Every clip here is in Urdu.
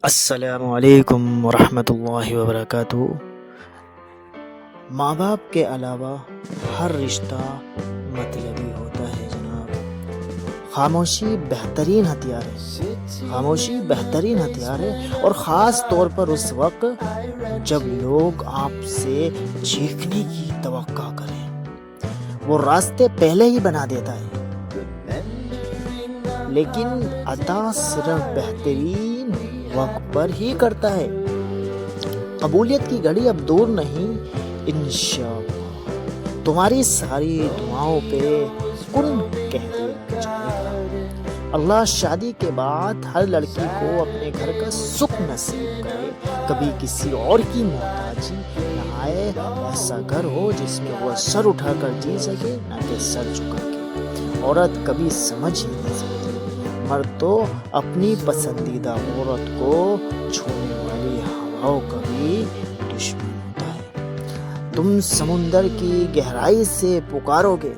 السلام علیکم ورحمۃ اللہ وبرکاتہ۔ ماں باپ کے علاوہ ہر رشتہ مطلبی ہوتا ہے جناب۔ خاموشی بہترین ہتھیار ہے، خاموشی بہترین ہتھیار ہے، اور خاص طور پر اس وقت جب لوگ آپ سے چیخنے کی توقع کریں۔ وہ راستے پہلے ہی بنا دیتا ہے، لیکن عطا صرف بہترین وقت پر ہی کرتا ہے۔ قبولیت کی گھڑی اب دور نہیں، انشاءاللہ تمہاری ساری دعاؤں پہ کن کہہ دیا جائے گا۔ اللہ شادی کے بعد ہر لڑکی کو اپنے گھر کا سکھ نصیب کرے، کبھی کسی اور کی محتاجی نہ آئے، ایسا گھر ہو جس میں وہ سر اٹھا کر جی سکے، نہ کہ سر جھکا کے۔ عورت کبھی سمجھ ہی نہیں سکتی، مرد تو اپنی پسندیدہ عورت کو چھونے والی ہواؤں کا بھی دشمن ہوتا ہے۔ تم سمندر کی گہرائی سے پکارو گے،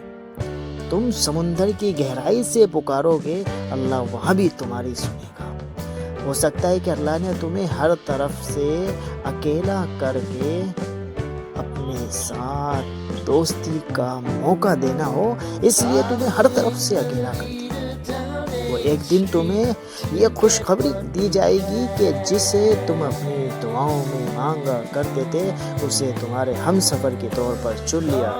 تم سمندر کی گہرائی سے پکارو گے، اللہ وہاں بھی تمہاری سنے گا۔ ہو سکتا ہے کہ اللہ نے تمہیں ہر طرف سے اکیلا کر کے اپنے ساتھ دوستی کا موقع دینا ہو، اس لیے تمہیں ہر طرف سے اکیلا کر دیا۔ وہ ایک دن تمہیں یہ خوشخبری دی جائے گی کہ جسے تم اپنی دعاؤں میں مانگا کرتے تھے، اسے تمہارے ہم سفر کے طور پر چن لیا۔